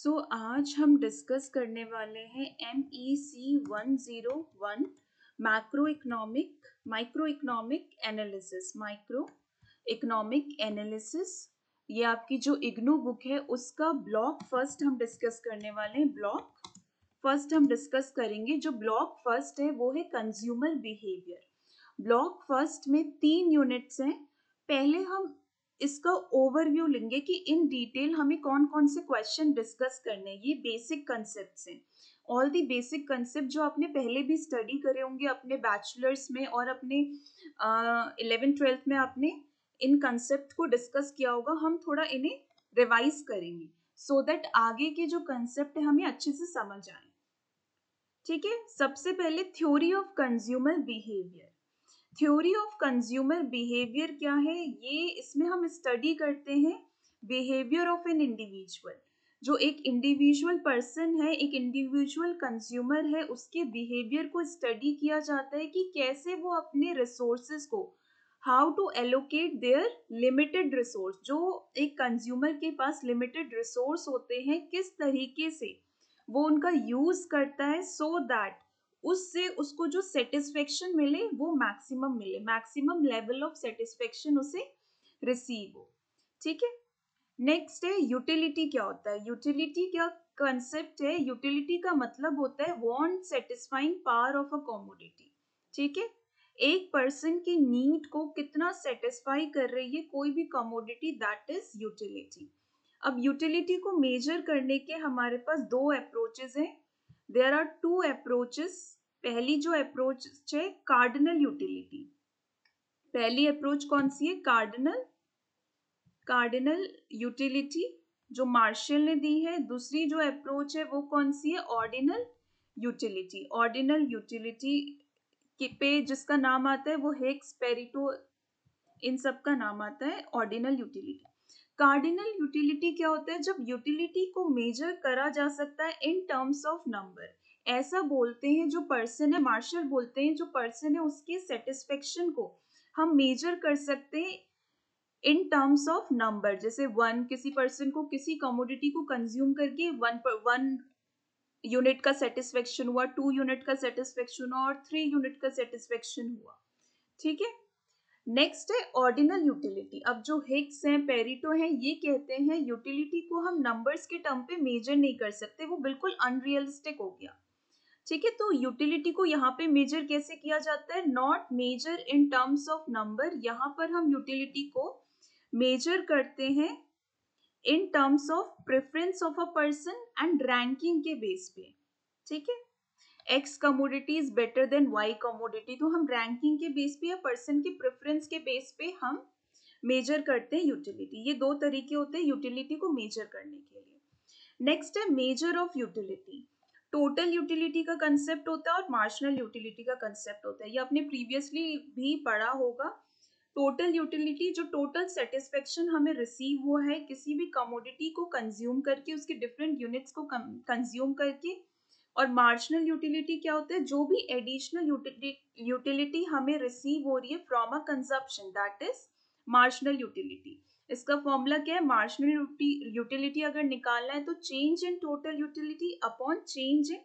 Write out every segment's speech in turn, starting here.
आज हम डिस्कस करने वाले हैं MEC 101 माइक्रो इकोनॉमिक एनालिसिस। ये आपकी जो इग्नू बुक है उसका ब्लॉक फर्स्ट हम डिस्कस करने वाले हैं। ब्लॉक फर्स्ट हम डिस्कस करेंगे। जो ब्लॉक फर्स्ट है वो है कंज्यूमर बिहेवियर। ब्लॉक फर्स्ट में 3 यूनिट्स हैं। पहले हम इसका ओवरव्यू लेंगे कि इन डिटेल हमें कौन कौन से क्वेश्चन डिस्कस करने हैं। ये बेसिक कंसेप्ट्स हैं। ऑल दी बेसिक कंसेप्ट जो आपने पहले भी स्टडी करे होंगे अपने बैचलर्स में और अपने 11th-12th में आपने इन कंसेप्ट को डिस्कस किया होगा। हम थोड़ा इन्हें रिवाइज करेंगे सो दैट आगे के जो कंसेप्ट है हमें अच्छे से समझ आए। ठीक है, सबसे पहले theory of consumer behaviour. Theory of consumer behaviour क्या है? ये इसमें हम स्टडी करते हैं बिहेवियर ऑफ एन इंडिविजुअल। जो एक इंडिविजुअल पर्सन है, एक इंडिविजुअल कंज्यूमर है, उसके बिहेवियर को स्टडी किया जाता है कि कैसे वो अपने रिसोर्सेज को how to allocate their limited resource. जो एक कंज्यूमर के पास लिमिटेड रिसोर्स होते हैं, किस तरीके से वो उनका यूज करता है सो दैट उससे उसको जो सेटिस्फेक्शन मिले वो मैक्सिमम मिले, मैक्सिमम लेवल ऑफ सेटिस्फेक्शन उसे रिसीव हो। ठीक है, नेक्स्ट है यूटिलिटी। क्या होता है यूटिलिटी? क्या कंसेप्ट है? यूटिलिटी का मतलब होता है want satisfying power of a commodity. ठीक है, एक पर्सन की नीड को कितना सेटिस्फाई कर रही है कोई भी कमोडिटी, दैट इज यूटिलिटी। अब यूटिलिटी को मेजर करने के हमारे पास 2 अप्रोचेस हैं। There are 2 approaches. पहली जो अप्रोच है कार्डिनल यूटिलिटी। पहली अप्रोच कौन सी है? कार्डिनल यूटिलिटी जो मार्शल ने दी है। दूसरी जो अप्रोच है वो कौन सी है? Ordinal utility. ऑर्डिनल यूटिलिटी पे जिसका नाम आता है वो हिग्स, पेरेटो, इन सब का नाम आता है ऑर्डिनल यूटिलिटी। कार्डिनल यूटिलिटी क्या होता है? जब यूटिलिटी को मेजर करा जा सकता है इन टर्म्स ऑफ नंबर। ऐसा बोलते हैं जो पर्सन है, मार्शल बोलते हैं जो पर्सन है उसके सेटिस्फेक्शन को हम मेजर कर सकते हैं इन टर्म्स ऑफ नंबर। जैसे 1, किसी पर्सन को किसी कमोडिटी को कंज्यूम करके 1 यूनिट का सेटिस्फेक्शन हुआ, 2 यूनिट का सेटिस्फेक्शन हुआ और 3 यूनिट का सेटिस्फेक्शन हुआ। ठीक है, नेक्स्ट है ऑर्डिनल यूटिलिटी। अब जो हिग्स हैं, पेरेटो हैं, ये कहते हैं यूटिलिटी को हम नंबर्स के टर्म पे मेजर नहीं कर सकते, वो बिल्कुल अनरियलिस्टिक हो गया। ठीक है, तो यूटिलिटी को यहाँ पे मेजर कैसे किया जाता है? Not measure in terms of number. यहाँ पर हम यूटिलिटी को मेजर करते हैं in terms of preference of a person and ranking के बेस पे। ठीक है, X commodity is better than Y commodity, तो हम रैंकिंग के बेस पे या पर्सन के प्रेफरेंस के बेस पे हम मेजर करते हैं यूटिलिटी। ये 2 तरीके होते हैं यूटिलिटी को मेजर करने के लिए। नेक्स्ट है measure of utility. Total utility का कंसेप्ट होता है और मार्जिनल यूटिलिटी का कंसेप्ट होता है। ये आपने प्रीवियसली भी पढ़ा होगा। टोटल यूटिलिटी जो टोटल सेटिस्फेक्शन हमें रिसीव हुआ है किसी भी कमोडिटी को कंज्यूम करके, उसके डिफरेंट यूनिट्स को कंज्यूम करके। और मार्जिनल यूटिलिटी क्या होता है? जो भी एडिशनल यूटिलिटी हमें रिसीव हो रही है from a consumption, that is marginal utility. इसका फॉर्मूला क्या है? मार्जिनल यूटिलिटी अगर निकालना है तो change in total utility upon change in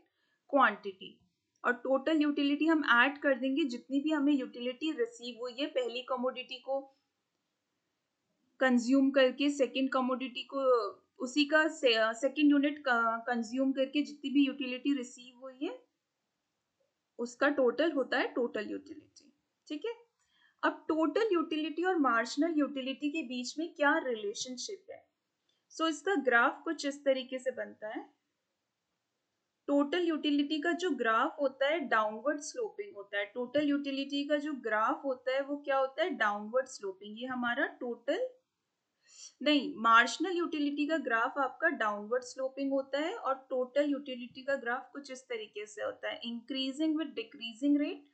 quantity. और टोटल यूटिलिटी हम ऐड कर देंगे जितनी भी हमें यूटिलिटी रिसीव हुई है पहली कमोडिटी को कंज्यूम करके, सेकेंड कमोडिटी को उसी का सेकेंड यूनिट कंज्यूम करके जितनी भी यूटिलिटी रिसीव हुई है उसका टोटल होता है टोटल यूटिलिटी। ठीक है, अब टोटल यूटिलिटी और मार्जिनल यूटिलिटी के बीच में क्या रिलेशनशिप है? सो इसका ग्राफ कुछ इस तरीके से बनता है। टोटल यूटिलिटी का जो ग्राफ होता है डाउनवर्ड स्लोपिंग होता है। टोटल यूटिलिटी का जो ग्राफ होता है वो क्या होता है? Downward sloping. ये हमारा टोटल नहीं, मार्जिनल यूटिलिटी का ग्राफ आपका डाउनवर्ड स्लोपिंग होता है और टोटल यूटिलिटी का ग्राफ कुछ इस तरीके से होता है, increasing with decreasing rate.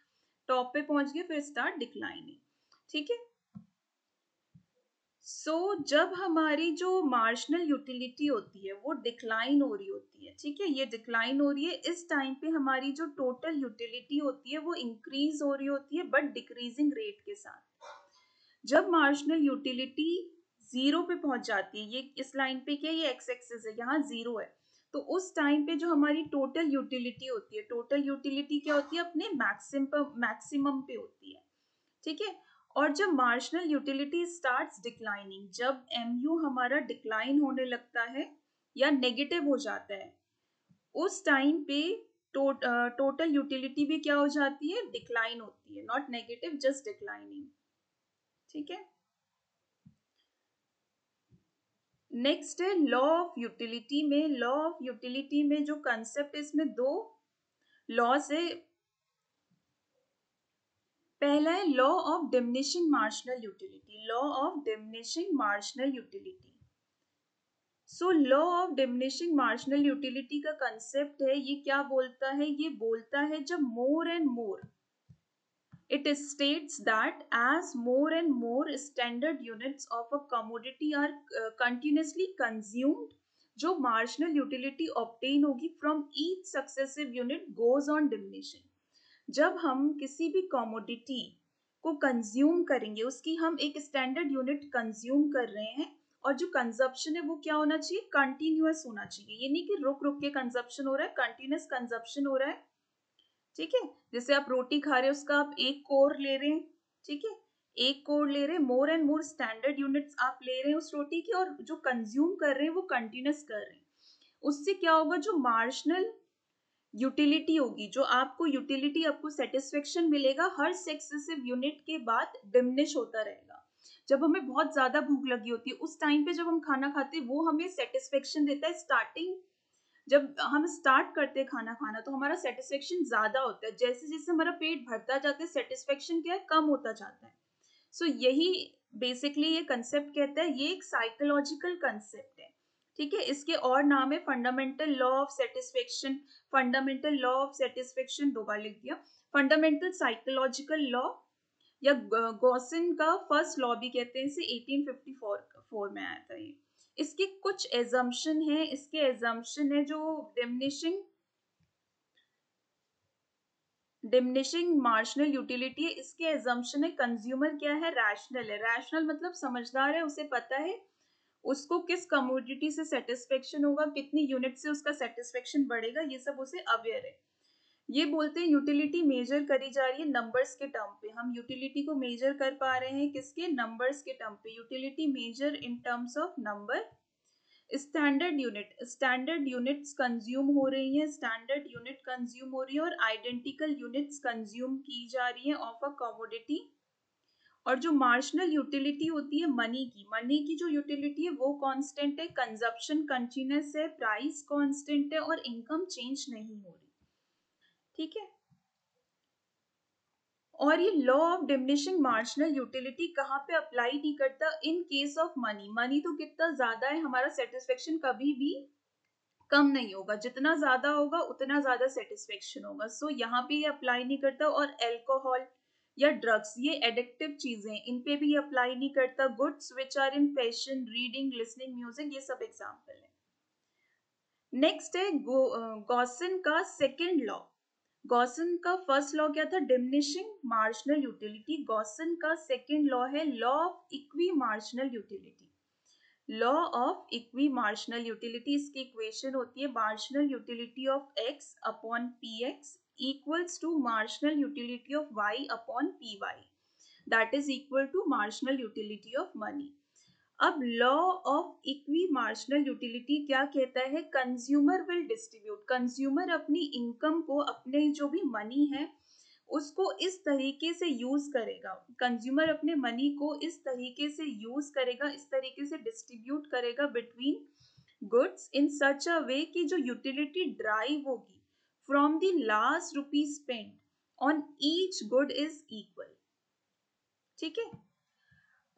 Top पे पहुंच गए फिर स्टार्ट डिक्लाइनिंग। ठीक है, जब हमारी जो मार्जिनल यूटिलिटी होती है वो डिक्लाइन हो रही होती है, ठीक है, ये डिक्लाइन हो रही है, इस टाइम पे हमारी जो टोटल यूटिलिटी होती है वो इंक्रीज हो रही होती है बट डिक्रीजिंग रेट के साथ। जब मार्जिनल यूटिलिटी 0 पे पहुंच जाती है, ये इस लाइन पे क्या, ये एक्स एक्सिस है, यहाँ 0 है, तो उस टाइम पे जो हमारी टोटल यूटिलिटी होती है, टोटल यूटिलिटी क्या होती है, अपने मैक्सिमम पे होती है, ठीक है। और जब मार्जिनल यूटिलिटी स्टार्ट्स डिक्लाइनिंग, जब एमयू हमारा डिक्लाइन होने लगता है या नेगेटिव हो जाता है, उस टाइम पे टोटल यूटिलिटी भी क्या हो जाती है, डिक्लाइन होती है, नॉट नेगेटिव, जस्ट डिक्लाइनिंग, ठीक है। नेक्स्ट है लॉ ऑफ यूटिलिटी में। लॉ ऑफ यूटिलिटी में जो कंसेप्ट, इसमें दो लॉस है। पहला है law of diminishing marginal utility, law of diminishing marginal utility. So law of diminishing marginal utility का कंसेप्ट है, ये क्या बोलता है, ये बोलता है जब more and more, it states that as more and more standard units of a commodity are continuously consumed, जो marginal utility obtain होगी from each successive unit goes on diminishing। जब हम किसी भी commodity को consume करेंगे, उसकी हम एक standard unit consume कर रहे हैं, और जो consumption है वो क्या होना चाहिए, continuous होना चाहिए। ये नहीं कि रुक रुक के consumption हो रहा है, continuous consumption हो रहा है, ठीक है। जैसे आप रोटी खा रहे हो, उसका आप एक कोर ले रहे हैं, ठीक है, एक कोर ले रहे हैं, more and more standard units आप ले रहे हैं उस रोटी की, और जो कंज्यूम कर रहे हैं वो कंटिन्यूस कर रहे हैं। उससे क्या होगा, जो मार्जिनल यूटिलिटी होगी, जो आपको यूटिलिटी, आपको सेटिस्फेक्शन मिलेगा, हर सक्सेसिव यूनिट के बाद डिमिनिश होता रहेगा। जब हमें बहुत ज्यादा भूख लगी होती है, उस टाइम पे जब हम खाना खाते हैं, वो हमें सेटिस्फेक्शन देता है। स्टार्टिंग जब हम स्टार्ट करते हैं खाना खाना, तो हमारा सेटिस्फेक्शन ज्यादा होता है, जैसे जैसे हमारा पेट भरता जाता है, सेटिस्फेक्शन क्या है, कम होता जाता है। सो यही बेसिकली ये कंसेप्ट कहता है, ये एक साइकोलॉजिकल कंसेप्ट है, ठीक है। इसके और नाम है fundamental law of satisfaction, fundamental law of satisfaction, दो बार लिख दिया, फंडामेंटल साइकोलॉजिकल लॉ, या गॉसिन का फर्स्ट लॉ भी कहते हैं इसे, 1854 में आया था ये। इसके कुछ एजम्पशन है, इसके एजम्पशन है जो डिमिनिशिंग मार्जिनल यूटिलिटी है, इसके एजम्पशन है कंज्यूमर क्या है, रैशनल है। रैशनल मतलब समझदार है, उसे पता है उसको किस कमोडिटी से सेटिस्फेक्शन होगा, कितनी यूनिट से उसका सेटिस्फेक्शन बढ़ेगा, ये सब उसे अवेयर है। ये बोलते हैं यूटिलिटी मेजर करी जा रही है नंबर्स के टर्म पे, हम यूटिलिटी को मेजर कर पा रहे हैं किसके, नंबर्स के टर्म पे। Utility measure in terms of number. Standard units consume हो रही है, स्टैंडर्ड यूनिट कंज्यूम हो रही है, और आइडेंटिकल यूनिट्स कंज्यूम की जा रही है ऑफ अ कमोडिटी। और जो मार्जिनल यूटिलिटी होती है मनी की जो यूटिलिटी है वो कांस्टेंट है, कंजप्शन कंटिन्यूअस है, प्राइस कांस्टेंट है, और इनकम चेंज नहीं हो रही, ठीक है। और ये law of diminishing marginal utility कहाँ पे अप्लाई नहीं करता, in case of money. Money तो कितना ज्यादा है, हमारा सेटिस्फेक्शन कभी भी कम नहीं होगा, जितना ज्यादा होगा उतना ज्यादा सेटिस्फेक्शन होगा। सो यहाँ पे ये अप्लाई नहीं करता। और एल्कोहल या ड्रग्स, ये एडिक्टिव चीजें, इन पे भी ये अप्लाई नहीं करता। Goods which are in fashion, reading, listening music, ये सब एग्जाम्पल है। नेक्स्ट है गॉसिन का सेकेंड लॉ। गॉसिन का फर्स्ट लॉ क्या था, डिमिनिशिंग मार्जिनल यूटिलिटी। गॉसिन का सेकेंड लॉ है law of equi marginal utility. Law of equi marginal utility, इसकी इक्वेशन होती है marginal utility of X upon P X equals to marginal utility of Y upon P Y, that is equal to marginal utility of money. अब law of equi marginal utility क्या कहता है, consumer will distribute, consumer अपनी income को, अपने जो भी money है उसको इस तरीके से यूज करेगा, कंज्यूमर अपने मनी को इस तरीके से यूज करेगा, इस तरीके से डिस्ट्रीब्यूट करेगा बिटवीन गुड्स इन सच अ वे कि जो यूटिलिटी ड्राइव होगी from the last rupee spend on each good is equal, ठीक है।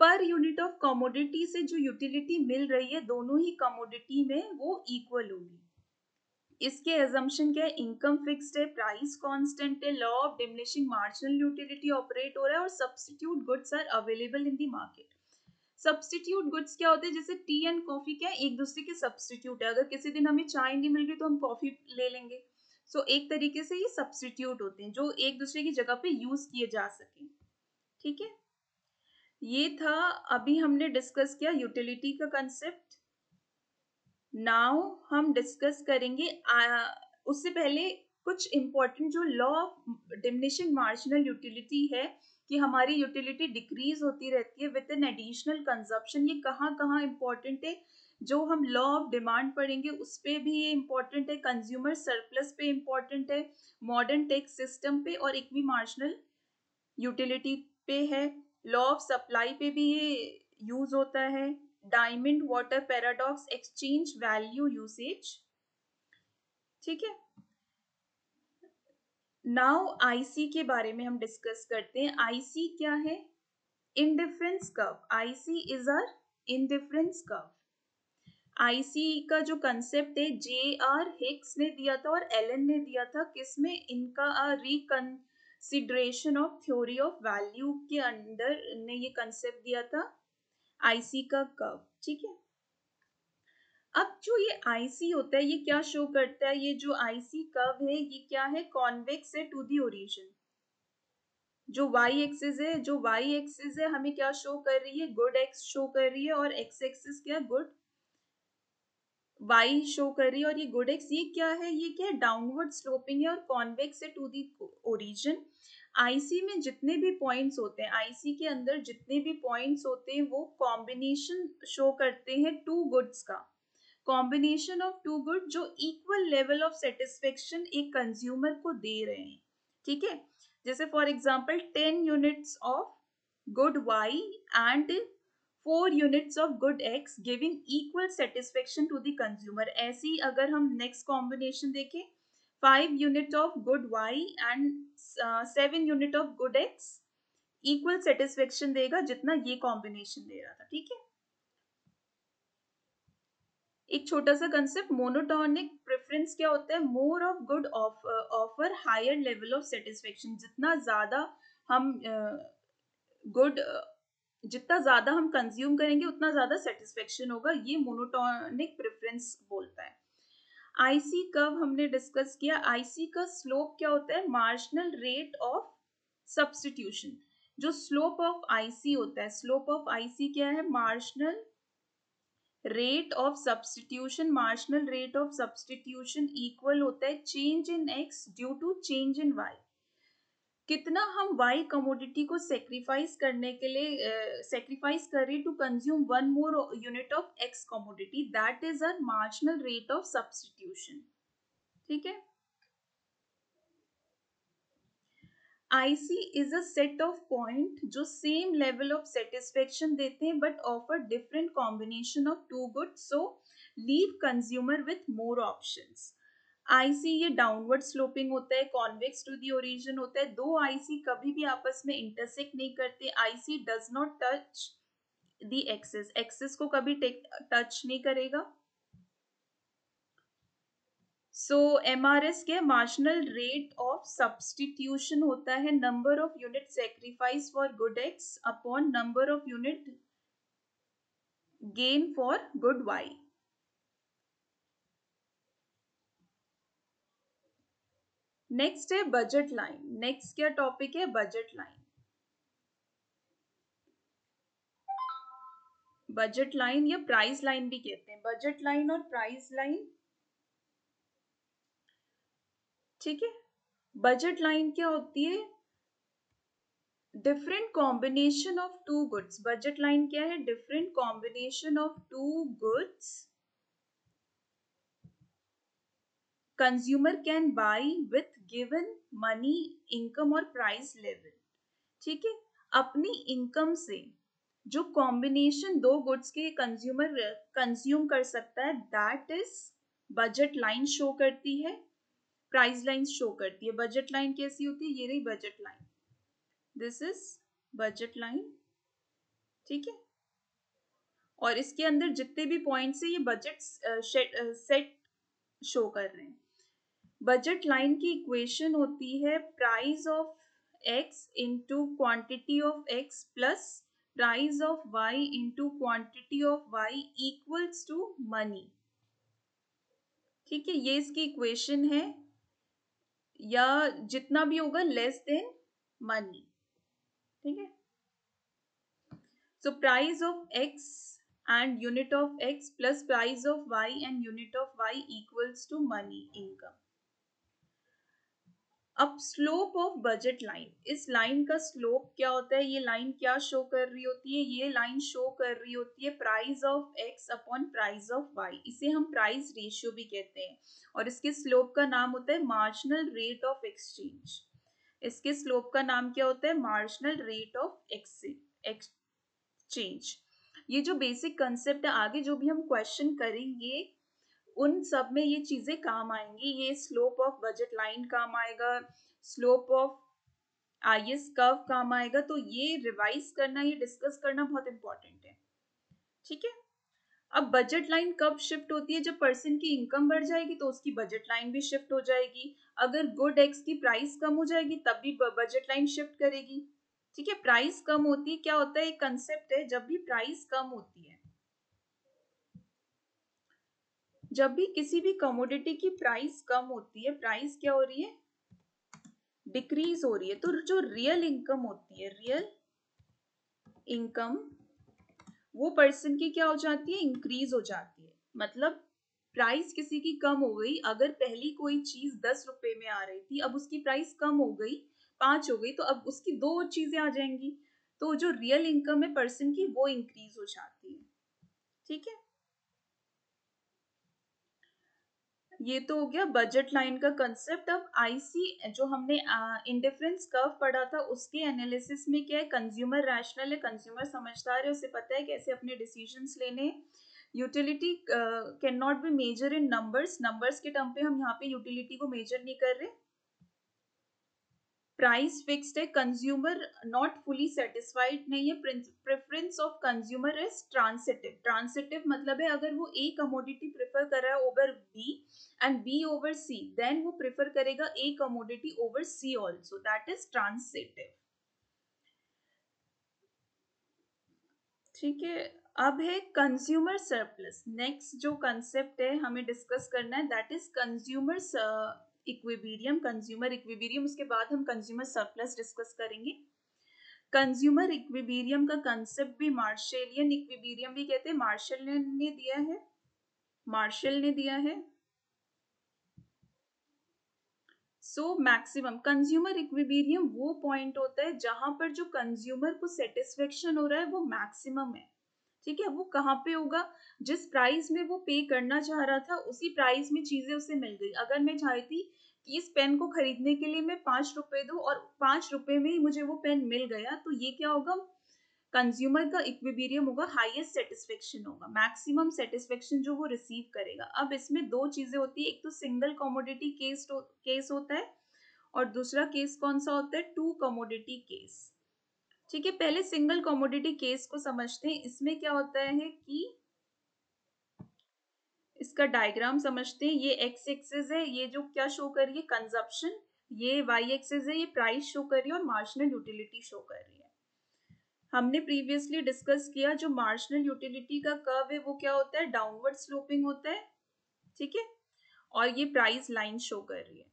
पर यूनिट ऑफ कमोडिटी से जो यूटिलिटी मिल रही है दोनों ही कमोडिटी में वो इक्वल होगी। इसके एजम्पशन क्या है, इनकम फिक्स्ड है, प्राइस कांस्टेंट है, law of diminishing marginal utility operate हो रहा है, और substitute goods are available in the market. Substitute goods क्या होते हैं, जैसे टी एंड कॉफी क्या है, एक दूसरे के सब्स्टिट्यूट है। अगर किसी दिन हमें चाय नहीं मिल रही तो हम कॉफी ले लेंगे। सो एक तरीके से ये सब्स्टिट्यूट होते हैं जो एक दूसरे की जगह पे यूज किए जा सके, ठीक है। ये था, अभी हमने डिस्कस किया यूटिलिटी का कंसेप्ट। नाउ हम डिस्कस करेंगे उससे पहले कुछ इम्पोर्टेंट जो law of diminishing marginal utility है कि हमारी यूटिलिटी डिक्रीज होती रहती है विद एन एडिशनल कंजप्शन, ये कहाँ कहाँ इम्पोर्टेंट है। जो हम लॉ ऑफ डिमांड पढ़ेंगे उस पे भी ये इम्पोर्टेंट है, कंज्यूमर सरप्लस पे इम्पोर्टेंट है, मॉडर्न टैक्स सिस्टम पे और इक्वी मार्जिनल यूटिलिटी पे है। लॉ ऑफ सप्लाई पे भी ये यूज होता है। Diamond water paradox, exchange value usage, ठीक है। नाउ आईसी के बारे में हम डिस्कस करते हैं। आईसी क्या है? Indifference curve. IC is a indifference curve. IC का जो कंसेप्ट है जे आर हिक्स ने दिया था और एलन ने दिया था, किसमें? इनका reconsideration of theory of value के अंदर ने ये कंसेप्ट दिया था आईसी का कर्व, ठीक है। अब जो ये आईसी होता है ये क्या शो करता है? ये जो आईसी कर्व है ये क्या है? कॉन्वेक्स है टू दी ओरिजिन। जो वाई एक्सिस है, जो वाई एक्सिस है हमें क्या शो कर रही है? गुड एक्स शो कर रही है। और एक्स एक्सिस क्या? गुड वाई शो कर रही है। और ये गुड एक्स ये क्या है? ये क्या है? डाउनवर्ड स्लोपिंग है और कॉन्वेक्स है टू दी ओरिजिन। आईसी में जितने भी पॉइंट्स होते हैं, आईसी के अंदर जितने भी पॉइंट्स होते हैं वो कॉम्बिनेशन शो करते हैं टू गुड्स का। कॉम्बिनेशन ऑफ टू गुड जो इक्वल लेवल ऑफ सेटिस्फेक्शन एक कंज्यूमर को दे रहे हैं, ठीक है। जैसे for example 10 units of good Y and 4 units of good X giving equal satisfaction to the consumer. ऐसे ही अगर हम नेक्स्ट कॉम्बिनेशन देखें, 5 unit of good Y and 7 unit of good X equal satisfaction देगा जितना ये कॉम्बिनेशन दे रहा था, ठीक है। एक छोटा सा कंसेप्ट, मोनोटोनिक प्रेफरेंस क्या होता है? More of good offer higher level of satisfaction. जितना ज्यादा हम गुड जितना ज्यादा हम कंज्यूम करेंगे उतना ज्यादा सेटिस्फेक्शन होगा, ये मोनोटोनिक प्रेफरेंस बोलता है। आईसी कर्व हमने डिस्कस किया। आईसी का स्लोप क्या होता है? Marginal rate of substitution. जो स्लोप ऑफ आईसी होता है, स्लोप ऑफ आईसी क्या है? Marginal rate of substitution. Marginal rate of substitution equal होता है change in X due to change in Y. कितना हम वाई कमोडिटी को सेक्रीफाइस करने के लिए सेक्रीफाइस कर रहे to consume one more unit of X commodity, that is a marginal rate of substitution, ठीक है। IC is a set of point जो सेम लेवल ऑफ सेटिस्फेक्शन देते हैं but offer different combination of two goods, so leave consumer with more options. IC ये downward sloping होता है, convex to the origin होता है। दो आईसी कभी भी आपस में इंटरसेक्ट नहीं करते। IC does not touch the axis, axis को कभी टच नहीं करेगा। सो एमआरएस क्या? मार्जिनल रेट ऑफ सब्स्टिट्यूशन होता है number of unit sacrifice for good X upon number of unit gain for good Y. Next है बजट लाइन। नेक्स्ट क्या टॉपिक है? Budget line. बजट लाइन या प्राइस लाइन भी कहते हैं, बजट लाइन और प्राइस लाइन, ठीक है। बजट लाइन क्या होती है? Different combination of two goods. Budget line क्या है? Different combination of two goods consumer can buy with given money, income और प्राइस लेवल, ठीक है। अपनी इनकम से जो कॉम्बिनेशन दो गुड्स के कंज्यूमर कंज्यूम कर सकता है, that is budget line show करती है, प्राइस लाइन शो करती है। बजट लाइन कैसी होती है? ये रही budget line, this is budget line, ठीक है। और इसके अंदर जितने भी पॉइंट्स है ये बजट सेट शो कर रहे हैं। बजट लाइन की इक्वेशन होती है price of X into quantity of X plus price of Y into quantity of Y equals to money, ठीक है। ये इसकी इक्वेशन है, या जितना भी होगा लेस देन मनी, ठीक है। So price of x and unit of x plus price of y and unit of y equals to money income. अब स्लोप ऑफ बजट लाइन, इस लाइन का स्लोप क्या होता है? ये लाइन क्या शो कर रही होती है? ये लाइन शो कर रही होती है price of X upon price of Y. इसे हम प्राइस रेशियो भी कहते हैं और इसके स्लोप का नाम होता है मार्जिनल रेट ऑफ एक्सचेंज. इसके स्लोप का नाम क्या होता है? Marginal rate of exchange. ये जो बेसिक कंसेप्ट है, आगे जो भी हम क्वेश्चन करेंगे उन सब में ये चीजें काम आएंगी. ये स्लोप ऑफ बजट लाइन काम आएगा, स्लोप ऑफ आईएस कर्व काम आएगा. तो ये रिवाइज करना, ये डिस्कस करना बहुत इंपॉर्टेंट है. ठीक है. अब बजट लाइन कब शिफ्ट होती है? जब पर्सन की इनकम बढ़ जाएगी तो उसकी बजट लाइन भी शिफ्ट हो जाएगी. अगर गुड एक्स की प्राइस कम हो जाएगी तब भी बजट लाइन शिफ्ट करेगी. ठीक है. प्राइस कम होती है, क्या होता है? एक कंसेप्ट है, जब भी प्राइस कम होती है, जब भी किसी भी कमोडिटी की प्राइस कम होती है, प्राइस क्या हो रही है? डिक्रीज हो रही है. तो जो रियल इनकम होती है, रियल इनकम, वो पर्सन की क्या हो जाती है? इंक्रीज हो जाती है. मतलब प्राइस किसी की कम हो गई, अगर पहली कोई चीज 10 रुपए में आ रही थी, अब उसकी प्राइस कम हो गई, 5 हो गई, तो अब उसकी 2 चीजें आ जाएंगी. तो जो रियल इनकम है पर्सन की, वो इंक्रीज हो जाती है. ठीक है. ये तो हो गया बजट लाइन का कंसेप्ट. अब आईसी जो हमने इंडिफरेंस कर्व पढ़ा था, उसके एनालिसिस में क्या है? कंज्यूमर रैशनल है, कंज्यूमर समझदार है, उसे पता है कैसे अपने डिसीजंस लेने. Utility can not be measure in numbers. Numbers के टर्म पे हम यहाँ पे यूटिलिटी को मेजर नहीं कर रहे. प्राइस फिक्स्ड है, कंज्यूमर नॉट फुली सेटिस्फाइड नहीं है. Preference of consumer is transitive. Transitive मतलब है अगर वो ए कमोडिटी प्रेफर कर रहा है over B and B over C, then वो प्रेफर करेगा A commodity over C also. That is transitive. ठीक है. अब है कंज्यूमर सरप्लस. नेक्स्ट जो कंसेप्ट है हमें डिस्कस करना है, that is consumer equilibrium. Consumer equilibrium, उसके बाद हम कंज्यूमर सरप्लस डिस्कस करेंगे. कंज्यूमर इक्विबीरियम का कंसेप्ट भी मार्शेलियन इक्विबीरियम भी कहते हैं. मार्शल ने दिया है, मार्शल ने दिया है. सो मैक्सिमम कंज्यूमर इक्विबीरियम वो पॉइंट होता है जहां पर जो कंज्यूमर को सेटिस्फेक्शन हो रहा है वो मैक्सिमम है. ठीक है. वो कहाँ पे होगा? जिस प्राइस में वो पे करना चाह रहा था उसी प्राइस में चीजें उसे मिल गई. अगर मैं चाहती कि इस पेन को खरीदने के लिए मैं 5 रुपए दूं और 5 रुपए में ही मुझे वो पेन मिल गया, तो ये क्या होगा? कंज्यूमर का इक्विबीरियम होगा, हाईएस्ट सेटिस्फेक्शन होगा, मैक्सिमम सेटिस्फेक्शन जो वो रिसीव करेगा. अब इसमें 2 चीजें होती है, एक तो सिंगल कमोडिटी केस होता है और दूसरा केस कौन सा होता है? Two commodity case. ठीक है. पहले सिंगल कमोडिटी केस को समझते हैं. इसमें क्या होता है कि इसका डायग्राम समझते हैं. ये एक्स एक्सिस है, ये जो क्या शो कर रही है? कंजप्शन. ये वाई एक्सिस है, ये प्राइस शो कर रही है और मार्जिनल यूटिलिटी शो कर रही है. हमने प्रीवियसली डिस्कस किया जो मार्जिनल यूटिलिटी का कर्व है वो क्या होता है? डाउनवर्ड स्लोपिंग होता है. ठीक है. और ये प्राइस लाइन शो कर रही है.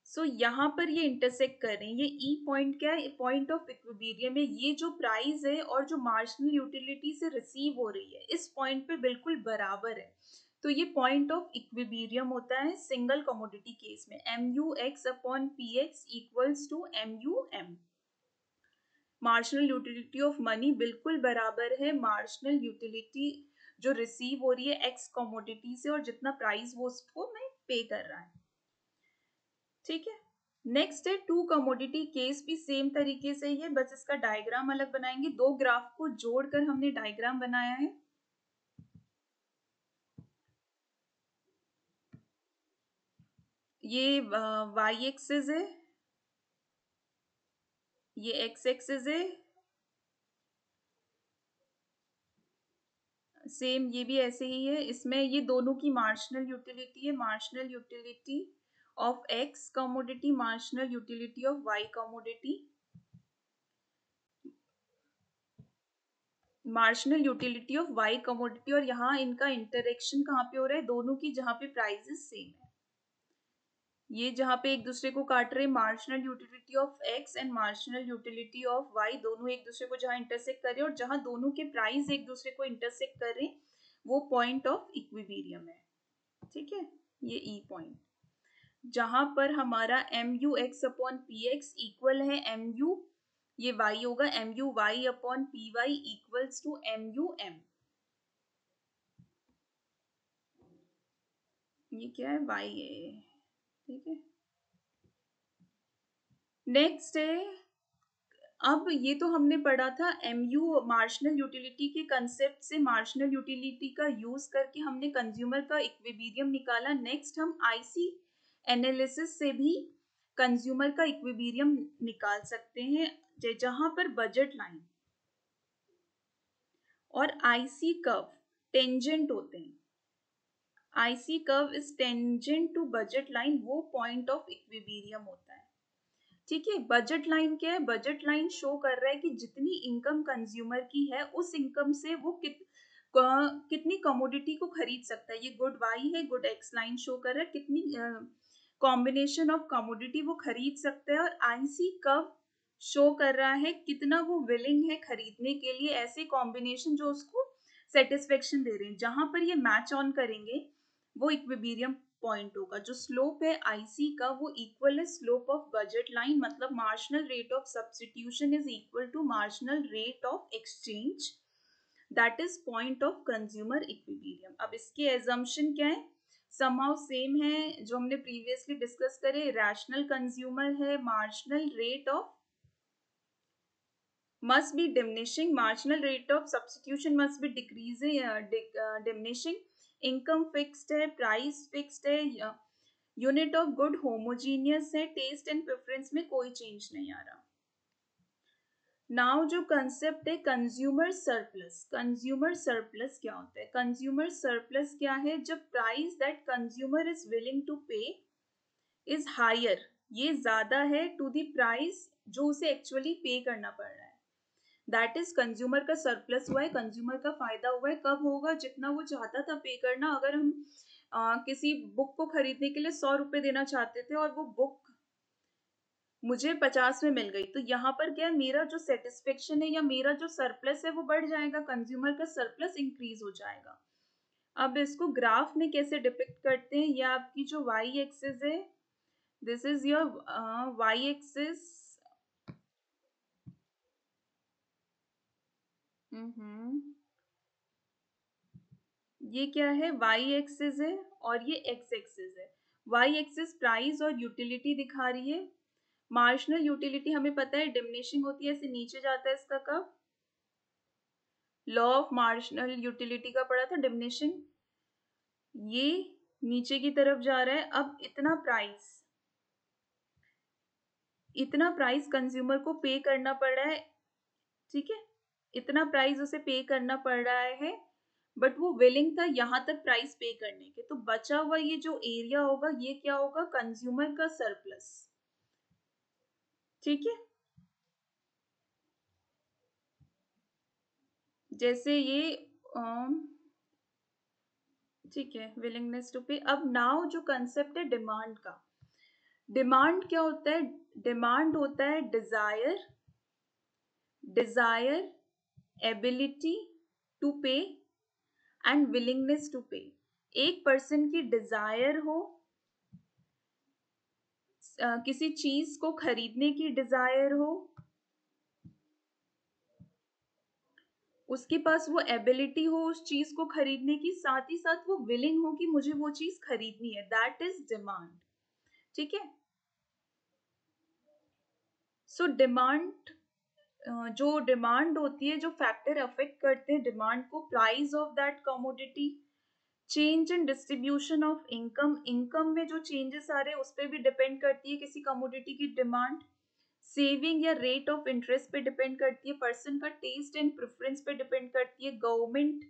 सो यहाँ पर ये इंटरसेक्ट कर रहे हैं. ये ई पॉइंट क्या है? पॉइंट ऑफ इक्विबीरियम है. ये जो प्राइस है और जो मार्जिनल यूटिलिटी से रिसीव हो रही है, इस पॉइंट पे बिल्कुल बराबर है. तो ये पॉइंट ऑफ इक्विबीरियम होता है सिंगल कमोडिटी केस में. M U X upon P X equals to M U M. Marginal utility of money बिल्कुल बराबर है मार्जिनल यूटिलिटी जो रिसीव हो रही है एक्स कमोडिटी से और जितना प्राइस वो उसको में पे कर रहा है. ठीक है. नेक्स्ट है टू कमोडिटी केस. भी सेम तरीके से ही है, बस इसका डायग्राम अलग बनाएंगे. 2 ग्राफ को जोड़कर हमने डायग्राम बनाया है. ये वाई एक्सिस है, ये एक्स एक्सिस है. सेम ये भी ऐसे ही है. इसमें ये दोनों की मार्जिनल यूटिलिटी है. Marginal utility of X commodity, marginal utility of Y commodity. Marginal utility of Y commodity. और यहाँ इनका इंटरेक्शन कहाँ पे हो रहा है? दोनों की जहाँ पे प्राइसेस सेम है. ये जहाँ पे एक दूसरे को काट रहे, marginal utility of X and marginal utility of Y, दोनों एक दूसरे को जहाँ इंटरसेक्ट कर रहे हैं और जहाँ दोनों के प्राइस एक दूसरे को इंटरसेक्ट कर रहे हैं, वो पॉइंट ऑफ इक्विलिब्रियम है। ठीक है, ये ई पॉइंट जहां पर हमारा M U X upon P X equal है एम यू, ये वाई होगा, M U Y upon P Y equals to M U M. ये क्या है, वाई है। ठीक है, नेक्स्ट है, अब ये तो हमने पढ़ा था एम यू मार्जिनल यूटिलिटी के कंसेप्ट से, मार्जिनल यूटिलिटी का यूज करके हमने कंज्यूमर का इक्विलिब्रियम निकाला। नेक्स्ट हम आईसी एनालिसिस से भी कंज्यूमर का इक्विलिब्रियम निकाल सकते हैं, जहां पर बजट लाइन और आईसी कर्व टेंजेंट होते हैं। IC curve is tangent to budget line, वो पॉइंट ऑफ इक्विलिब्रियम होता है। ठीक है, बजट लाइन क्या है, बजट लाइन शो कर रहा है कि जितनी इनकम कंज्यूमर की है उस इनकम से वो कितनी कमोडिटी को खरीद सकता है। ये गुड वाई है, गुड एक्स लाइन शो कर रहा है कितनी कॉम्बिनेशन ऑफ कमोडिटी वो खरीद सकता है, और आईसी कर्व शो कर रहा है कितना वो विलिंग है खरीदने के लिए ऐसे कॉम्बिनेशन जो उसको सेटिस्फेक्शन दे रहे हैं। जहां पर ये मैच ऑन करेंगे वो इक्विलिब्रियम पॉइंट होगा। जो स्लोप है आईसी का वो इक्वल है स्लोप ऑफ बजट लाइन, मतलब marginal rate of substitution is equal to marginal rate of exchange, that is point of consumer equilibrium. अब इसके एजम्पशन क्या है, समहाउ सेम है जो हमने प्रीवियसली डिस्कस करे, रैशनल कंज्यूमर है, marginal rate of must be diminishing, marginal rate of substitution must be decreasing, diminishing, income fixed है, price fixed है, यूनिट ऑफ गुड होमोजीनियस है, टेस्ट एंड प्रेफरेंस में कोई चेंज नहीं आ रहा। नाउ जो कंसेप्ट है कंज्यूमर सरप्लस, कंज्यूमर सरप्लस क्या होता है, कंज्यूमर सरप्लस क्या है, जब price that consumer is willing to pay is higher, ये ज्यादा है टू द प्राइस जो उसे एक्चुअली पे करना पड़ रहा है, दैट इज कंज्यूमर का सरप्लस हुआ है, कंज्यूमर का फायदा हुआ है। कब होगा, जितना वो चाहता था पे करना। अगर हम किसी बुक को खरीदने के लिए 100 रुपए देना चाहते थे और वो बुक मुझे 50 में मिल गई, तो यहाँ पर क्या है, मेरा जो सेटिस्फेक्शन है या मेरा जो सरप्लस है वो बढ़ जाएगा, कंज्यूमर का सरप्लस इंक्रीज हो जाएगा। अब इसको ग्राफ में कैसे डिपिक्ट करते हैं, ये आपकी जो वाई एक्सिस है, this is your Y axis, ये क्या है, वाई एक्सिस है और ये एक्स एक्सिस है। वाई एक्सिस प्राइस और यूटिलिटी दिखा रही है। मार्जिनल यूटिलिटी हमें पता है डिमिनिशिंग होती है, ऐसे नीचे जाता है, इसका कब, लॉ ऑफ मार्जिनल यूटिलिटी का पढ़ा था, डिमिनिशिंग, ये नीचे की तरफ जा रहा है। अब इतना प्राइस कंज्यूमर को पे करना पड़ रहा है, ठीक है, इतना प्राइस उसे पे करना पड़ रहा है, बट वो विलिंग था यहां तक प्राइस पे करने के, तो बचा हुआ ये जो एरिया होगा ये क्या होगा, कंज्यूमर का सरप्लस। ठीक है, जैसे ये ठीक है, विलिंगनेस टू पे। अब नाउ जो कंसेप्ट है डिमांड का, डिमांड क्या होता है, डिमांड होता है डिजायर एबिलिटी टू पे एंड विलिंगनेस टू पे। एक पर्सन की डिजायर हो, किसी चीज को खरीदने की डिजायर हो, उसके पास वो एबिलिटी हो उस चीज को खरीदने की, साथ ही साथ वो विलिंग हो कि मुझे वो चीज खरीदनी है, दैट इज डिमांड। ठीक है, सो डिमांड, जो डिमांड होती है, जो फैक्टर अफेक्ट करते हैं डिमांड को, price of that commodity, change in distribution of income, income में जो चेंजेस आ रहे हैं उस पर भी डिपेंड करती है किसी कमोडिटी की डिमांड, सेविंग या रेट ऑफ इंटरेस्ट पे डिपेंड करती है, पर्सन का टेस्ट एंड प्रेफरेंस पे डिपेंड करती है, गवर्नमेंट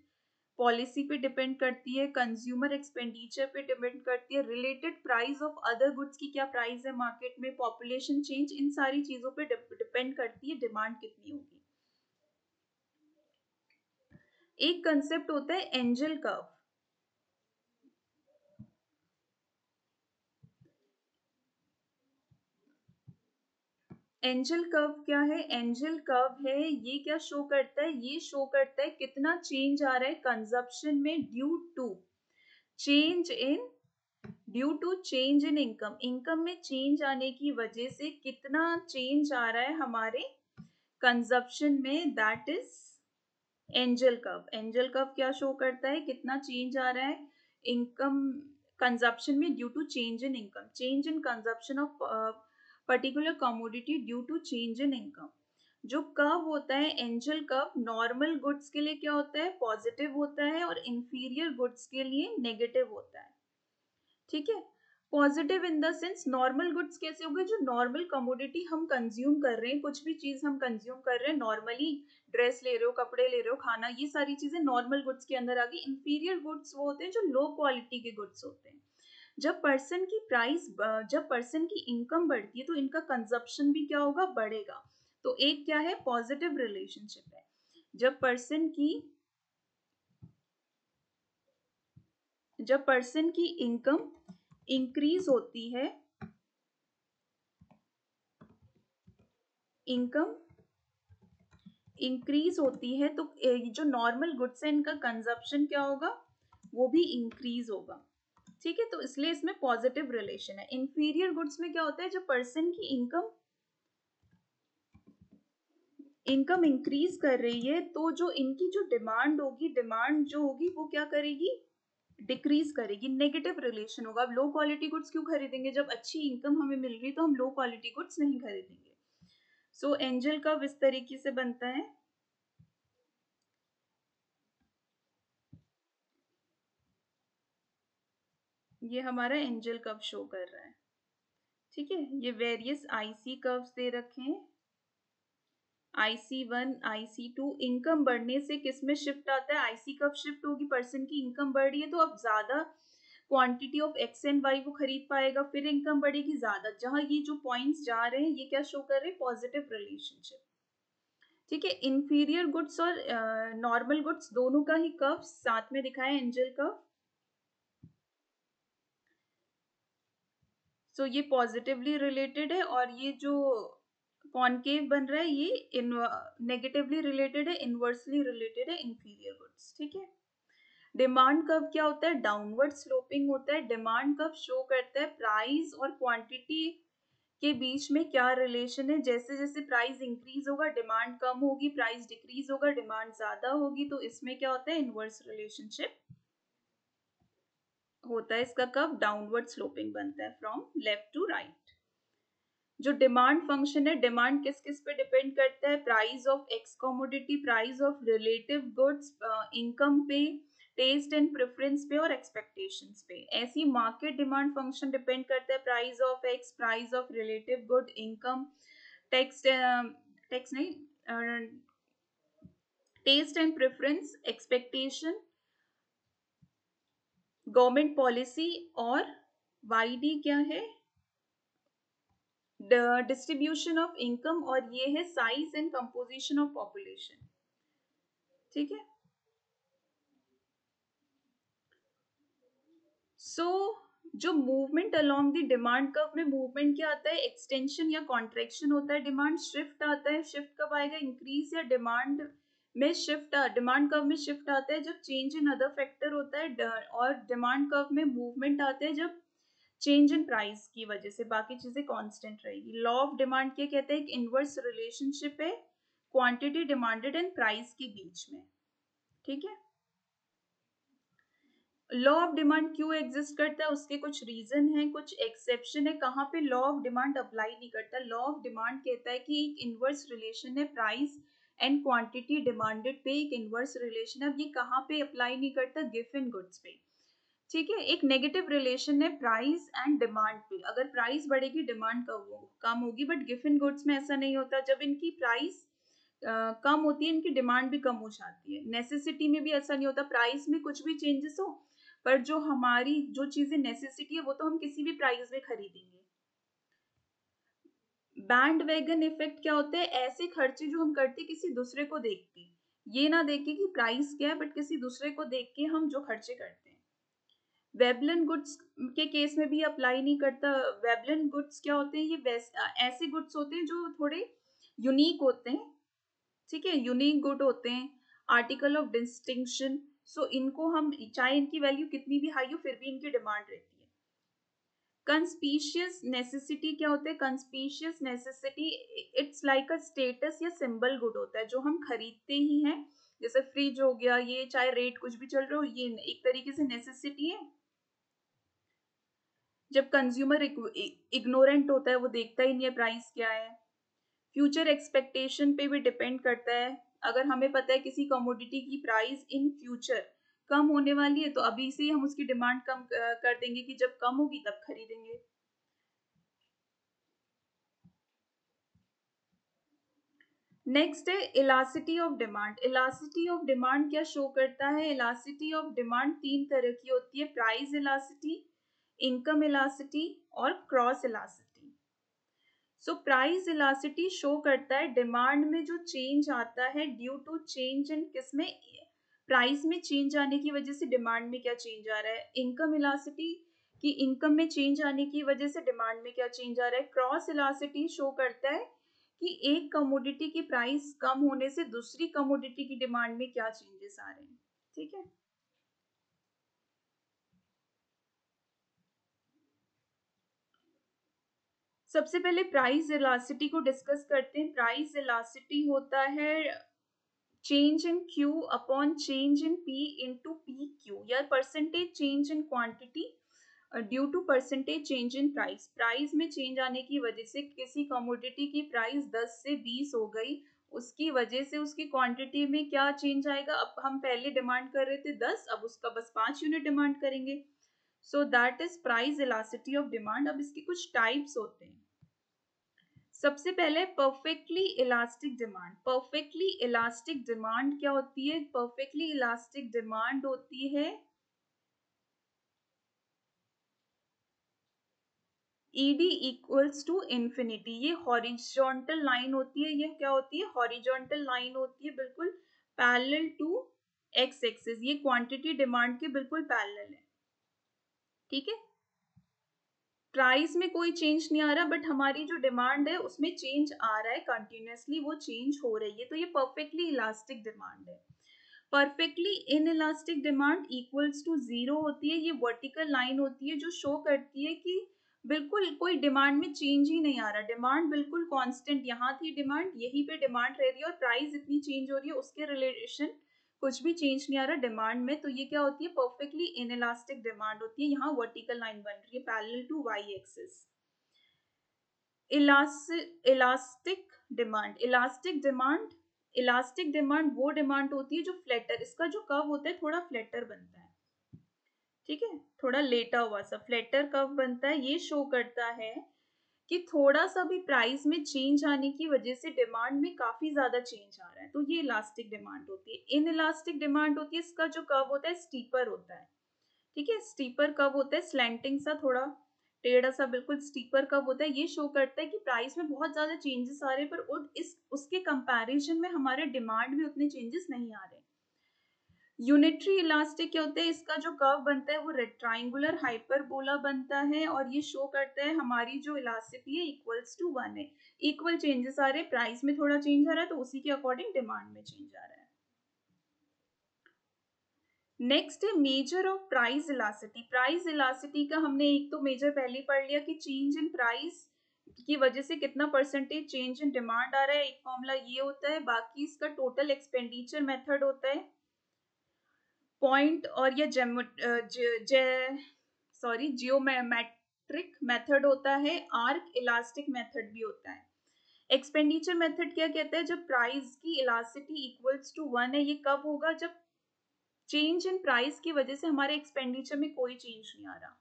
पॉलिसी पे डिपेंड करती है, कंज्यूमर एक्सपेंडिचर पे डिपेंड करती है, related price of other goods की क्या प्राइस है मार्केट में, पॉपुलेशन चेंज, इन सारी चीजों पे डिपेंड करती है डिमांड कितनी होगी। एक कंसेप्ट होता है एंजल कर्व, एंजल कर्व क्या है? एंजल कर्व है, ये क्या शो करता है? ये शो करता है कितना चेंज आ रहा है कंजप्शन में due to change in income. Income में चेंज आने की वजह से कितना चेंज आ रहा है हमारे कंजप्शन में, that is Engel curve. Engel curve क्या शो करता है? कितना चेंज आ रहा है इनकम कंजप्शन में due to change in income, change in consumption of particular commodity due to change in income. जो कर्व होता है एंजल कर्व, नॉर्मल गुड्स के लिए क्या होता है? पॉजिटिव होता है, और इंफीरियर गुड्स के लिए नेगेटिव होता है। ठीक है, positive in the sense normal goods कैसे होंगे? जो नॉर्मल कमोडिटी हम कंज्यूम कर रहे हैं, कुछ भी चीज हम कंज्यूम कर रहे हैं नॉर्मली, ड्रेस ले रहे हो, कपड़े ले रहे हो, खाना, ये सारी चीजें नॉर्मल गुड्स के अंदर आ गई। इंफीरियर गुड्स वो होते हैं जो लो क्वालिटी के गुड्स होते हैं। जब पर्सन की प्राइस, जब पर्सन की इनकम बढ़ती है तो इनका कंजप्शन भी क्या होगा? बढ़ेगा। तो एक क्या है? पॉजिटिव रिलेशनशिप है। जब पर्सन की इनकम इंक्रीज होती है, इनकम इंक्रीज होती है तो जो नॉर्मल गुड्स है इनका कंजप्शन क्या होगा? वो भी इंक्रीज होगा। ठीक है, तो इसलिए इसमें पॉजिटिव रिलेशन है। इंफीरियर गुड्स में क्या होता है? जब पर्सन की इनकम इंक्रीज कर रही है तो जो इनकी जो डिमांड जो होगी वो क्या करेगी? डिक्रीज करेगी, नेगेटिव रिलेशन होगा। अब लो क्वालिटी गुड्स क्यों खरीदेंगे? जब अच्छी इनकम हमें मिल रही तो हम लो क्वालिटी गुड्स नहीं खरीदेंगे। सो एंजल कर्व इस तरीके से बनता है। ये हमारा एंजल कर्व शो कर रहा है। ठीक है, ये वेरियस आईसी कर्व्स दे रखे हैं, IC1 IC2। इनकम बढ़ने से किस में शिफ्ट आता है? आईसी कब शिफ्ट होगी? पर्सन की इनकम बढ़ रही है तो अब ज्यादा quantity of X and Y वो खरीद पाएगा, फिर इनकम बढ़ेगी ज्यादा। जहां ये जो पॉइंट्स जा रहे हैं ये क्या शो कर रहे हैं? Positive relationship. ठीक है, इंफीरियर गुड्स और नॉर्मल गुड्स दोनों का ही कर्व साथ में दिखाया एंजल कर्व। सो ये पॉजिटिवली रिलेटेड है, और ये जो कॉनकेव बन रहा है ये नेगेटिवली रिलेटेड है, इनवर्सली रिलेटेड है इंफीरियर गुड्स। ठीक है, डिमांड कर्व क्या होता है? डाउनवर्ड स्लोपिंग होता है। डिमांड कर्व शो करता है प्राइस और क्वांटिटी के बीच में क्या रिलेशन है। जैसे जैसे प्राइस इंक्रीज होगा डिमांड कम होगी, प्राइस डिक्रीज होगा डिमांड ज्यादा होगी। तो इसमें क्या होता है? इनवर्स रिलेशनशिप होता है। इसका कर्व डाउनवर्ड स्लोपिंग बनता है फ्रॉम लेफ्ट टू राइट। जो डिमांड फंक्शन है, डिमांड किस किस पे डिपेंड करता है? Price of X commodity, price of relative goods, income पे, टेस्ट एंड प्रेफरेंस पे, और एक्सपेक्टेशंस पे। ऐसी मार्केट डिमांड फंक्शन डिपेंड करता है price of X, price of relative good, income, text text नहीं, test and preference, expectation, government policy, और YD क्या है? डिस्ट्रीब्यूशन ऑफ इनकम, और ये है size and composition of population. ठीक है, सो जो movement along the demand curve में मूवमेंट क्या आता है? एक्सटेंशन या कॉन्ट्रेक्शन होता है। डिमांड शिफ्ट आता है, शिफ्ट कब आएगा? इंक्रीज या डिमांड कर्व में शिफ्ट आता है जब चेंज इन अदर फैक्टर होता है, और डिमांड कर्व में मूवमेंट आते हैं जब चेंज इन प्राइस की वजह से बाकी चीजें कांस्टेंट रहेगी। लॉ ऑफ डिमांड क्या कहते हैं? एक इनवर्स रिलेशनशिप है क्वांटिटी डिमांडेड एंड प्राइस के बीच में। ठीक है, लॉ ऑफ डिमांड क्यों एग्जिस्ट करता है? उसके कुछ रीजन है, कुछ एक्सेप्शन है। कहाँ पे लॉ ऑफ डिमांड अप्लाई नहीं करता? लॉ ऑफ डिमांड कहता है कि एक इनवर्स रिलेशन है प्राइस एंड क्वांटिटी डिमांडेड पे, एक इनवर्स रिलेशन है। अब ये कहाँ पे अप्लाई नहीं करता? गिवन गुड्स पे। ठीक है, एक नेगेटिव रिलेशन है प्राइस एंड डिमांड पे। अगर प्राइस बढ़ेगी डिमांड कम होगी, बट गिवन गुड्स में ऐसा नहीं होता। जब इनकी प्राइस कम होती है इनकी डिमांड भी कम हो जाती है। नेसेसिटी में भी ऐसा नहीं होता, प्राइस में कुछ भी चेंजेस हो पर जो हमारी जो चीजें नेसेसिटी है वो तो हम किसी भी प्राइस में खरीदेंगे। बैंड वैगन इफेक्ट क्या होता है? ऐसे खर्चे जो हम करते किसी दूसरे को देख के, ये ना देख के कि प्राइस क्या है, बट किसी दूसरे को देख के हम जो खर्चे करते हैं। वेबलन गुड्स के केस में भी अप्लाई नहीं करता। वेबलन गुड्स क्या होते हैं, ये ऐसे गुड्स होते हैं जो थोड़े यूनिक होते हैं, ठीक है, यूनिक गुड होते हैं, आर्टिकल ऑफ डिस्टिंक्शन। सो इनको हम, चाहे इनकी वैल्यू कितनी भी हाई हो फिर भी इनकी डिमांड रहती है। कंस्पीशियस नेसेसिटी क्या होता है, conspicuous necessity it's like a status या सिंबल गुड होता है जो हम खरीदते ही हैं, जैसे फ्रिज हो गया, ये चाहे रेट कुछ भी चल रहा हो, ये एक तरीके से नेसेसिटी है। जब कंज्यूमर इग्नोरेंट होता है, वो देखता ही नहीं है प्राइस क्या है। फ्यूचर एक्सपेक्टेशन पे भी डिपेंड करता है। अगर हमें पता है किसी कमोडिटी की प्राइस इन फ्यूचर कम होने वाली है तो अभी से ही हम उसकी डिमांड कम कर देंगे कि जब कम होगी तब खरीदेंगे। नेक्स्ट है elasticity of demand. Elasticity of demand क्या शो करता है, इलासिटी ऑफ डिमांड तीन तरह की होती है, प्राइस इलासिटी, इनकम इलासिटी और cross elasticity. So price elasticity show करता है डिमांड में जो चेंज आता है ड्यू टू चेंज इन किसमें, प्राइस में चेंज आने की वजह से डिमांड में क्या चेंज आ रहा है। इनकम इलासिटी कि इनकम में चेंज आने की वजह से डिमांड में क्या चेंज आ रहा है। क्रॉस इलासिटी शो करता है कि एक कमोडिटी की प्राइस कम होने से दूसरी कमोडिटी की डिमांड में क्या चेंजेस आ रहे हैं, ठीक है। सबसे पहले प्राइस इलासिटी को डिस्कस करते हैं। प्राइस इलासिटी होता है change in Q upon change in P into PQ या percentage change in quantity due to percentage change in price. Price में चेंज आने की वजह से किसी कमोडिटी की प्राइस 10 से 20 हो गई, उसकी वजह से उसकी क्वांटिटी में क्या चेंज आएगा। अब हम पहले डिमांड कर रहे थे 10, अब उसका बस 5 यूनिट डिमांड करेंगे। So that is price elasticity of demand. अब इसके कुछ टाइप्स होते हैं। सबसे पहले perfectly elastic demand. Perfectly elastic demand क्या होती है, परफेक्टली इलास्टिक डिमांड होती है ईडी इक्वल्स टू इंफिनिटी। ये हॉरिजॉन्टल लाइन होती है, ये क्या होती है, हॉरिजॉन्टल लाइन होती है, बिल्कुल पैरेलल टू एक्स एक्सिस। ये क्वांटिटी डिमांड के बिल्कुल पैरेलल है, ठीक है। प्राइस में कोई चेंज नहीं आ रहा, बट हमारी जो डिमांड है उसमें चेंज आ रहा है, कंटिन्यूसली वो चेंज हो रही है, तो ये परफेक्टली इलास्टिक डिमांड है। Perfectly inelastic demand equals to zero होती है। ये वर्टिकल लाइन होती है जो शो करती है कि बिल्कुल कोई डिमांड में चेंज ही नहीं आ रहा, डिमांड बिल्कुल कांस्टेंट, यहाँ थी डिमांड, यहीं पे डिमांड रह रही है और प्राइस इतनी चेंज हो रही है, उसके रिलेशन कुछ भी चेंज नहीं आ रहा डिमांड में। तो ये क्या होती है, परफेक्टली इनइलास्टिक डिमांड होती है। यहाँ वर्टिकल लाइन बन रही है parallel to Y axis. Elastic demand, elastic demand, elastic demand वो डिमांड होती है जो फ्लैटर, इसका जो कर्व होता है थोड़ा फ्लैटर बनता है, ठीक है, थोड़ा लेटा हुआ सा फ्लैटर कर्व बनता है। ये शो करता है कि थोड़ा सा भी प्राइस में चेंज आने की वजह से डिमांड में काफी ज्यादा चेंज आ रहा है, तो ये इलास्टिक डिमांड होती है। इन इलास्टिक डिमांड होती है, इसका जो कर्व होता है स्टीपर होता है, ठीक है, स्टीपर कर्व होता है, स्लैंटिंग सा, थोड़ा टेढ़ा सा, बिल्कुल स्टीपर कर्व होता है। ये शो करता है कि प्राइस में बहुत ज्यादा चेंजेस आ रहे हैं, पर इस उसके कंपैरिजन में हमारे डिमांड में उतने चेंजेस नहीं आ रहे। यूनिटरी इलास्टिक क्या होता है, इसका जो कर्व बनता है वो रेक्टेंगुलर हाइपरबोला बनता है और ये शो करता है हमारी जो इलास्टिसिटी है इक्वल्स टू 1 है। इक्वल चेंजेस आ रहे हैं, प्राइस में थोड़ा चेंज आ रहा है तो उसी के अकॉर्डिंग डिमांड में चेंज आ रहा है। नेक्स्ट है measure of price elasticity. Price elasticity का हमने एक तो मेजर पहले पढ़ लिया कि चेंज इन प्राइस की वजह से कितना परसेंटेज चेंज इन डिमांड आ रहा है, एक फॉर्मूला ये होता है। बाकी इसका टोटल एक्सपेंडिचर मेथड होता है, पॉइंट और या जियोमेट्रिक मेथड होता है, आर्क इलास्टिक मेथड भी होता है। एक्सपेंडिचर मेथड क्या कहता है, जब प्राइस की इलास्टिसिटी इक्वल्स टू 1 है, ये कब होगा, जब चेंज इन प्राइस की वजह से हमारे एक्सपेंडिचर में कोई चेंज नहीं आ रहा।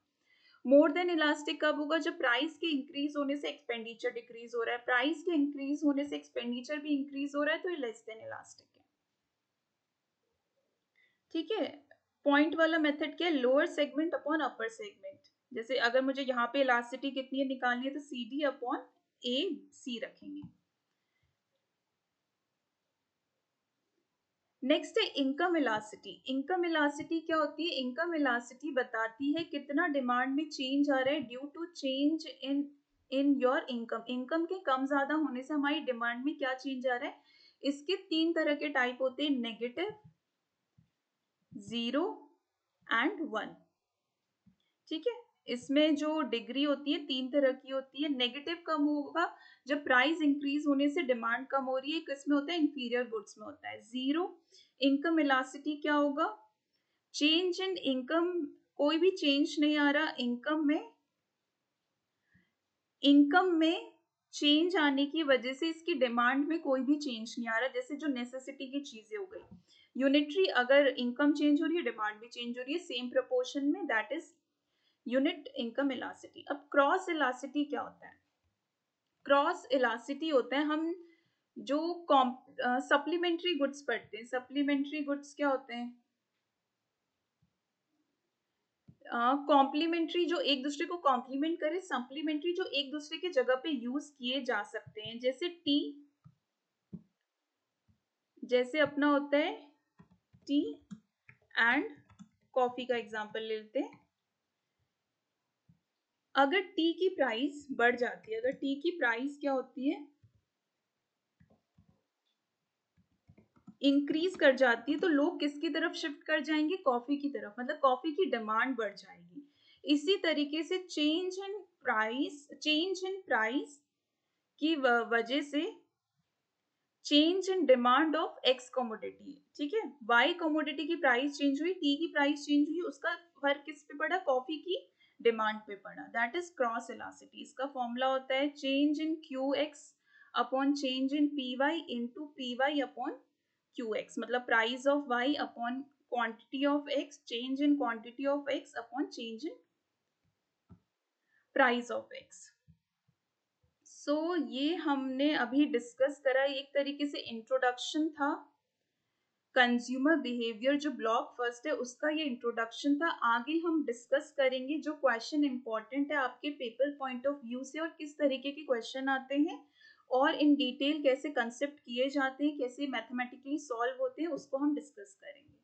मोर देन इलास्टिक कब होगा, जब प्राइस के इंक्रीज होने से एक्सपेंडिचर डिक्रीज हो रहा है, प्राइस के इंक्रीज होने से एक्सपेंडिचर भी इंक्रीज हो रहा है, तो ये लेस देन इलास्टिक है, ठीक है। पॉइंट वाला मेथड क्या है, lower segment upon upper segment. जैसे अगर मुझे यहाँ पे इलास्टिसिटी कितनी है निकालनी है तो सी डी अपॉन ए सी रखेंगे। नेक्स्ट है इनकम इलासिटी। इनकम इलासिटी क्या होती है? इनकम इलासिटी बताती है कितना डिमांड में चेंज आ रहा है due to change in your income. Income के कम ज्यादा होने से हमारी डिमांड में क्या चेंज आ रहा है। इसके 3 तरह के टाइप होते हैं, नेगेटिव, 0 एंड 1। ठीक है, इसमें जो डिग्री होती है 3 तरह की होती है। नेगेटिव कम होगा जब प्राइस इंक्रीज होने से डिमांड कम हो रही है, किसमें होता है? इंफीरियर गुड्स में होता है। 0 इनकम इलास्टिसिटी क्या होगा? चेंज इन इनकम, कोई भी चेंज नहीं आ रहा इनकम में, इनकम में चेंज आने की वजह से इसकी डिमांड में कोई भी चेंज नहीं आ रहा, जैसे जो नेसेसिटी की चीजें हो गई। यूनिटरी, अगर इनकम चेंज हो रही है डिमांड भी चेंज हो रही है सेम प्रोपोर्शन में, that is unit income elasticity. अब क्रॉस इलास्टिसिटी क्या होता है? क्रॉस इलास्टिसिटी होता है हम जो सप्लीमेंट्री गुड्स पढ़ते हैं। सप्लीमेंट्री गुड्स क्या होते हैं? कॉम्प्लीमेंट्री जो एक दूसरे को कॉम्प्लीमेंट करे, सप्लीमेंट्री जो एक दूसरे के जगह पे यूज किए जा सकते हैं, जैसे टी, जैसे अपना होता है टी एंड कॉफी का एग्जांपल ले लेते हैं। अगर टी की प्राइस बढ़ जाती है, अगर टी की प्राइस क्या होती है, इंक्रीज कर जाती है, तो लोग किसकी तरफ शिफ्ट कर जाएंगे? कॉफी की तरफ, मतलब कॉफी की डिमांड बढ़ जाएगी। इसी तरीके से चेंज इन प्राइस की वजह से change in demand of X commodity, ठीक है, वाई कमोडिटी की प्राइस चेंज हुई, टी की प्राइस चेंज हुई, उसका फर्क किस पे पड़ा? कॉफी की डिमांड पे पड़ा। That is cross elasticity. इसका फॉर्मूला होता है change in Q X upon change in P Y into P Y upon Q X, मतलब price of Y upon quantity of X, change in quantity of X upon change in price of X. So ये हमने अभी discuss करा, एक तरीके से introduction था। Consumer behaviour जो ब्लॉक फर्स्ट है उसका ये इंट्रोडक्शन था। आगे हम डिस्कस करेंगे जो क्वेश्चन इंपॉर्टेंट है आपके पेपर पॉइंट ऑफ व्यू से, और किस तरीके के क्वेश्चन आते हैं और इन डिटेल कैसे कंसेप्ट किए जाते हैं, कैसे मैथमेटिकली सॉल्व होते हैं, उसको हम डिस्कस करेंगे।